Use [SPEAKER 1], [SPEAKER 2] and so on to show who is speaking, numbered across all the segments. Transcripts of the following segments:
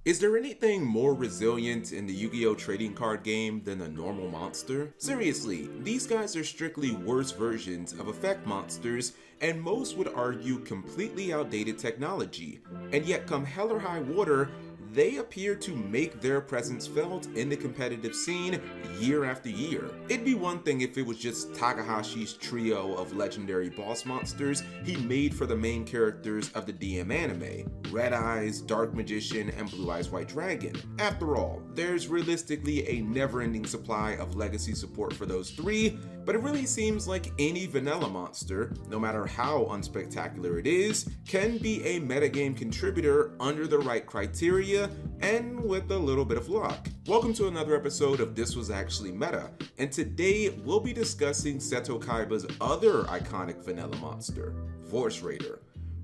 [SPEAKER 1] Is there anything more resilient in the Yu-Gi-Oh trading card game than a normal monster? Seriously, these guys are strictly worse versions of effect monsters, and most would argue completely outdated technology. And yet come hell or high water, they appear to make their presence felt in the competitive scene year after year. It'd be one thing if it was just Takahashi's trio of legendary boss monsters he made for the main characters of the DM anime: Red Eyes, Dark Magician, and Blue Eyes White Dragon. After all, there's realistically a never-ending supply of legacy support for those three, but it really seems like any vanilla monster, no matter how unspectacular it is, can be a metagame contributor under the right criteria and with a little bit of luck. Welcome to another episode of This Was Actually Meta, and today we'll be discussing Seto Kaiba's other iconic vanilla monster, Vorse.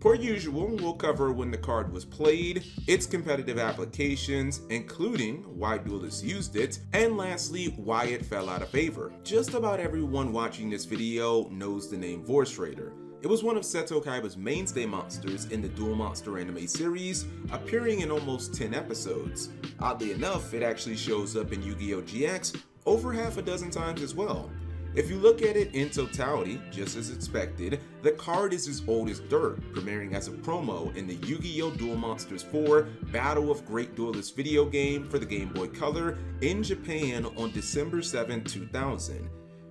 [SPEAKER 1] Per usual, we'll cover when the card was played, its competitive applications, including why duelists used it, and lastly, why it fell out of favor. Just about everyone watching this video knows the name Vorse. It was one of Seto Kaiba's mainstay monsters in the Duel Monster anime series, appearing in almost 10 episodes. Oddly enough, it actually shows up in Yu-Gi-Oh! GX over half a dozen times as well. If you look at it in totality, just as expected, the card is as old as dirt, premiering as a promo in the Yu-Gi-Oh! Duel Monsters 4 Battle of Great Duelists video game for the Game Boy Color in Japan on December 7, 2000.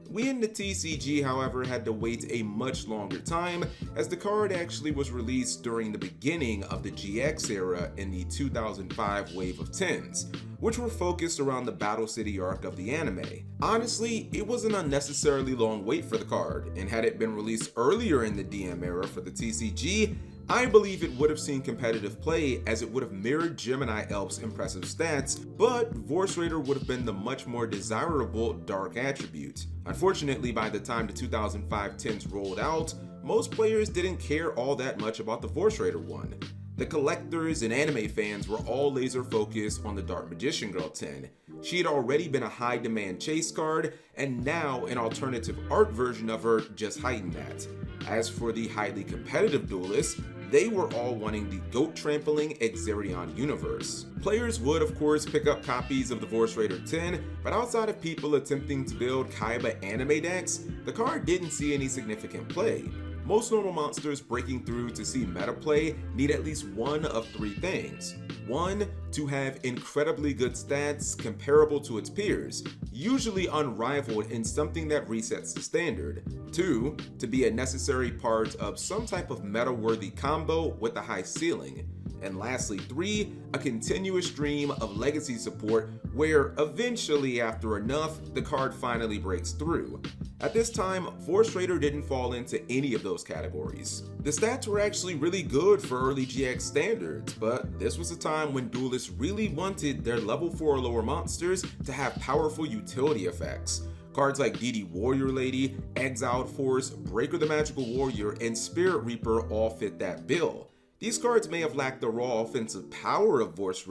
[SPEAKER 1] We in the TCG, however, had to wait a much longer time, as the card actually was released during the beginning of the GX era in the 2005 wave of 10s, which were focused around the Battle City arc of the anime. Honestly, it was an unnecessarily long wait for the card, and had it been released earlier in the DM era for the TCG, I believe it would have seen competitive play, as it would have mirrored Gemini Elf's impressive stats, but Vorse would have been the much more desirable dark attribute. Unfortunately, by the time the 2005 10s rolled out, most players didn't care all that much about the Vorse one. The collectors and anime fans were all laser focused on the Dark Magician Girl 10. She had already been a high demand chase card, and now an alternative art version of her just heightened that. As for the highly competitive duelists, they were all wanting the goat trampling Exerion universe. Players would of course pick up copies of the Vorse 10, but outside of people attempting to build Kaiba anime decks, the card didn't see any significant play. Most normal monsters breaking through to see meta play need at least one of three things. 1. To have incredibly good stats comparable to its peers, usually unrivaled in something that resets the standard. 2. To be a necessary part of some type of meta-worthy combo with a high ceiling. And lastly, 3. A continuous stream of legacy support where eventually, after enough, the card finally breaks through. At this time, Vorse didn't fall into any of those categories. The stats were actually really good for early GX standards, but this was a time when duelists really wanted their level 4 or lower monsters to have powerful utility effects. Cards like DD Warrior Lady, Exiled Force, Breaker the Magical Warrior, and Spirit Reaper all fit that bill. These cards may have lacked the raw offensive power of Vorse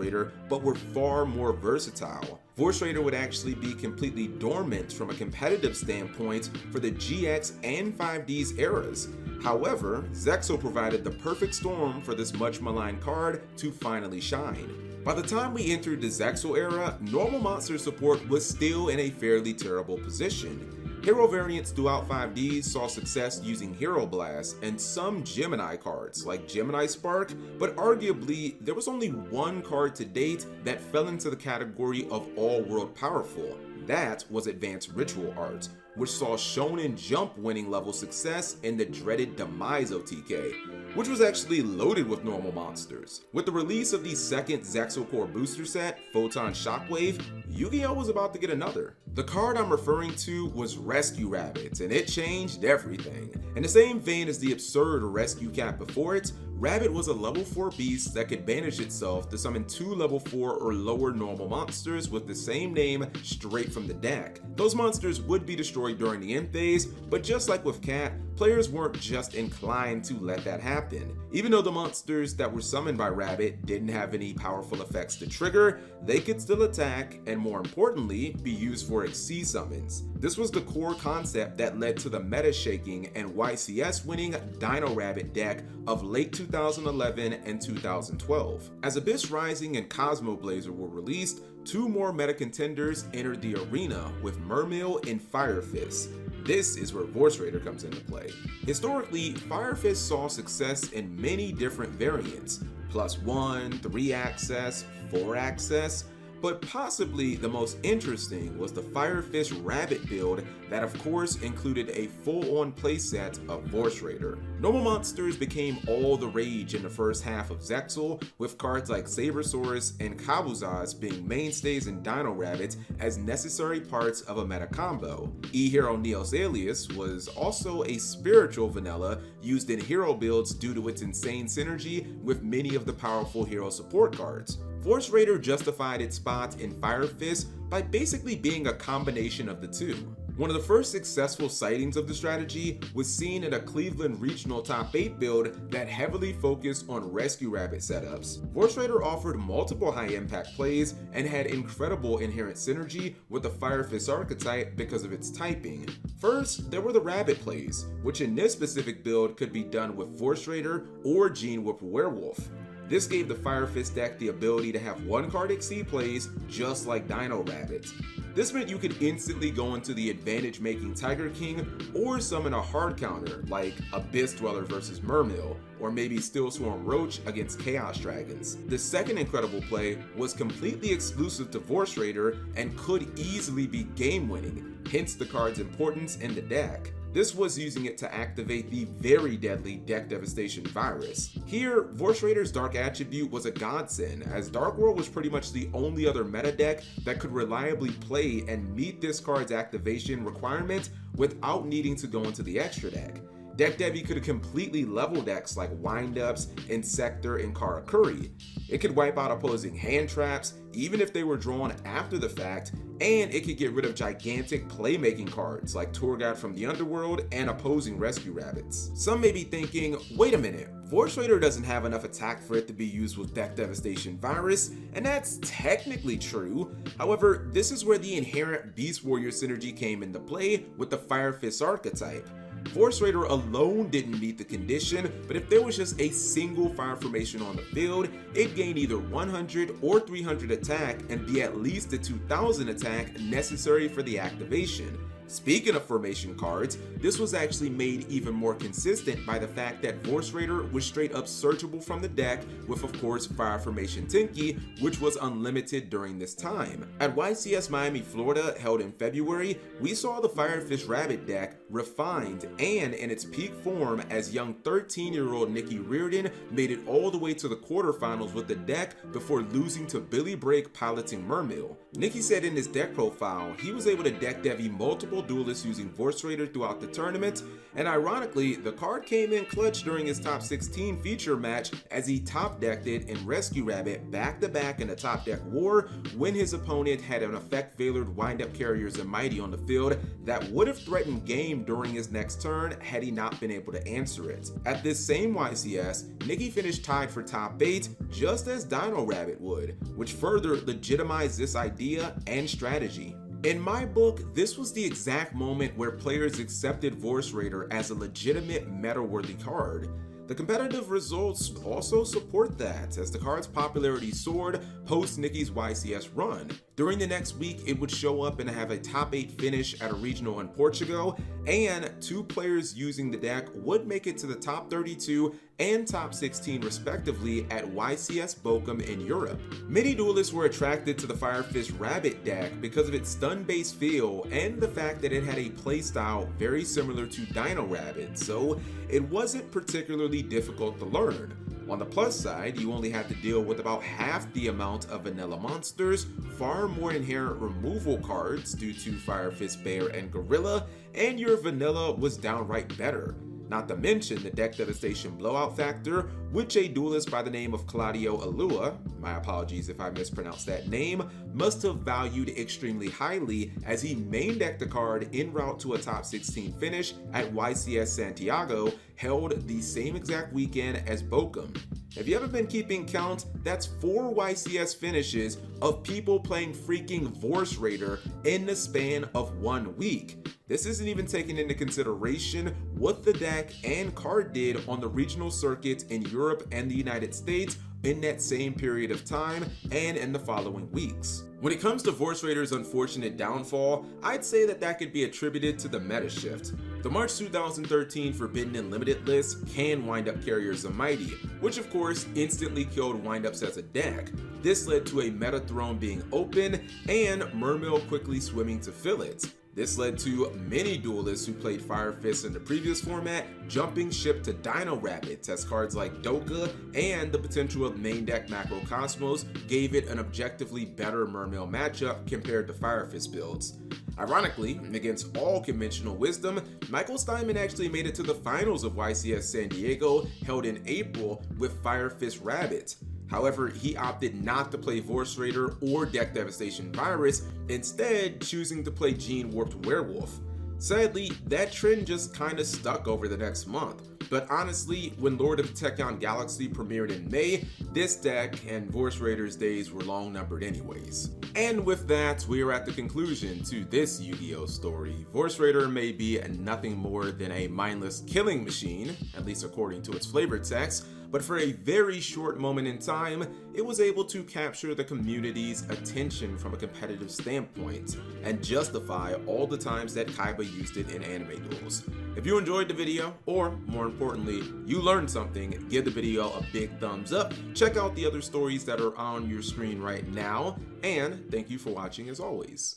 [SPEAKER 1] but were far more versatile. Vorse would actually be completely dormant from a competitive standpoint for the GX and 5Ds eras. However, Zexal provided the perfect storm for this much maligned card to finally shine. By the time we entered the Zexal era, normal monster support was still in a fairly terrible position. Hero variants throughout 5Ds saw success using Hero Blast and some Gemini cards like Gemini Spark, but arguably there was only one card to date that fell into the category of all-world powerful. That was Advanced Ritual Art, which saw Shonen Jump winning level success in the dreaded Demise OTK, which was actually loaded with normal monsters. With the release of the second Zexal Core booster set, Photon Shockwave, Yu-Gi-Oh! Was about to get another. The card I'm referring to was Rescue Rabbit, and it changed everything. In the same vein as the absurd Rescue Cat before it, Rabbit was a level 4 beast that could banish itself to summon 2 level 4 or lower normal monsters with the same name straight from the deck. Those monsters would be destroyed during the end phase, but just like with Cat, players weren't just inclined to let that happen. Even though the monsters that were summoned by Rabbit didn't have any powerful effects to trigger, they could still attack and, more importantly, be used for XC summons. This was the core concept that led to the meta shaking and YCS winning Dino Rabbit deck of late 2011 and 2012. As Abyss Rising and Cosmo Blazer were released, two more meta contenders entered the arena with Mermail and Fire Fist. This is where Vorse Raider comes into play. Historically, Fire Fist saw success in many different variants, +1, 3-access, 4-access, but possibly the most interesting was the Fire Fist Rabbit build that of course included a full-on playset of Vorse Raider. Normal monsters became all the rage in the first half of Zexal, with cards like Sabersaurus and Kabuzaz being mainstays in Dino Rabbit as necessary parts of a meta combo. E-Hero Neos Alias was also a spiritual vanilla used in hero builds due to its insane synergy with many of the powerful hero support cards. Vorse Raider justified its spot in Fire Fist by basically being a combination of the two. One of the first successful sightings of the strategy was seen in a Cleveland Regional Top 8 build that heavily focused on Rescue Rabbit setups. Vorse Raider offered multiple high-impact plays and had incredible inherent synergy with the Fire Fist archetype because of its typing. First, there were the Rabbit plays, which in this specific build could be done with Vorse Raider or Gene Whip Werewolf. This gave the Fire Fist deck the ability to have one-card XC plays just like Dino Rabbit. This meant you could instantly go into the advantage-making Tiger King or summon a hard counter like Abyss Dweller versus Mermail, or maybe Steel Swarm Roach against Chaos Dragons. The second incredible play was completely exclusive to Vorse Raider and could easily be game-winning, hence the card's importance in the deck. This was using it to activate the very deadly Deck Devastation virus. Here, Vorse Raider's Dark Attribute was a godsend, as Dark World was pretty much the only other meta deck that could reliably play and meet this card's activation requirement without needing to go into the extra deck. Deck Devi could completely level decks like Windups, Insector, and Karakuri. It could wipe out opposing hand traps, even if they were drawn after the fact, and it could get rid of gigantic playmaking cards like Tour Guide from the Underworld and opposing Rescue Rabbits. Some may be thinking, wait a minute, Vorse Raider doesn't have enough attack for it to be used with Deck Devastation Virus, and that's technically true. However, this is where the inherent Beast Warrior synergy came into play with the Fire Fist archetype. Vorse Raider alone didn't meet the condition, but if there was just a single fire formation on the field, it'd gain either 100 or 300 attack and be at least the 2000 attack necessary for the activation. Speaking of formation cards, this was actually made even more consistent by the fact that Vorse Raider was straight up searchable from the deck with of course Fire Formation Tinky, which was unlimited during this time. At YCS Miami, Florida, held in February, we saw the Fire Fist Rabbit deck refined and in its peak form as young 13-year-old Nikki Reardon made it all the way to the quarterfinals with the deck before losing to Billy Break piloting Mermail. Nikki said in his deck profile he was able to deck Devi multiple duelists using Vorse Raider throughout the tournament, and ironically, the card came in clutch during his top 16 feature match as he top decked it in Rescue Rabbit back-to-back in a top deck war when his opponent had an effect Veilered Wind-Up Carriers and Mighty on the field that would have threatened game during his next turn had he not been able to answer it. At this same YCS, Nikki finished tied for top 8 just as Dino Rabbit would, which further legitimized this idea and strategy. In my book, this was the exact moment where players accepted Vorse Raider as a legitimate meta-worthy card. The competitive results also support that, as the card's popularity soared post Nikki's YCS run. During the next week, it would show up and have a top 8 finish at a regional in Portugal, and 2 players using the deck would make it to the top 32 and top 16 respectively at YCS Bochum in Europe. Many duelists were attracted to the Fire Fist Rabbit deck because of its stun-based feel and the fact that it had a playstyle very similar to Dino Rabbit, so it wasn't particularly difficult to learn. On the plus side, you only had to deal with about half the amount of vanilla monsters, far more inherent removal cards due to Fire Fist Bear and Gorilla, and your vanilla was downright better. Not to mention the Deck Devastation blowout factor which a duelist by the name of Claudio Alua, my apologies if I mispronounced that name, must have valued extremely highly as he main decked the card en route to a top 16 finish at YCS Santiago, held the same exact weekend as Bochum. If you haven't been keeping count, that's 4 YCS finishes of people playing freaking Vorse Raider in the span of 1 week. This isn't even taking into consideration what the deck and card did on the regional circuits in Europe and the United States in that same period of time and in the following weeks. When it comes to Vorse Raider's unfortunate downfall, I'd say that could be attributed to the meta shift. The March 2013 Forbidden and Limited list can wind up Carriers of Mighty, which of course instantly killed windups as a deck. This led to a meta throne being open and Mermill quickly swimming to fill it. This led to many duelists who played Fire Fist in the previous format jumping ship to Dino Rabbits, as cards like Doka and the potential of main deck Macrocosmos gave it an objectively better Mermill matchup compared to Fire Fist builds. Ironically, against all conventional wisdom, Michael Steinman actually made it to the finals of YCS San Diego, held in April, with Fire Fist Rabbit. However, he opted not to play Vorse Raider or Deck Devastation Virus, instead choosing to play Gene Warped Werewolf. Sadly, that trend just kinda stuck over the next month. But honestly, when Lord of the Tachyon Galaxy premiered in May, this deck and Vorse Raider's days were long numbered anyways. And with that, we are at the conclusion to this Yu-Gi-Oh story. Vorse Raider may be nothing more than a mindless killing machine, at least according to its flavor text, but for a very short moment in time, it was able to capture the community's attention from a competitive standpoint and justify all the times that Kaiba used it in anime duels. If you enjoyed the video, or more importantly, you learned something, give the video a big thumbs up, check out the other stories that are on your screen right now, and thank you for watching as always.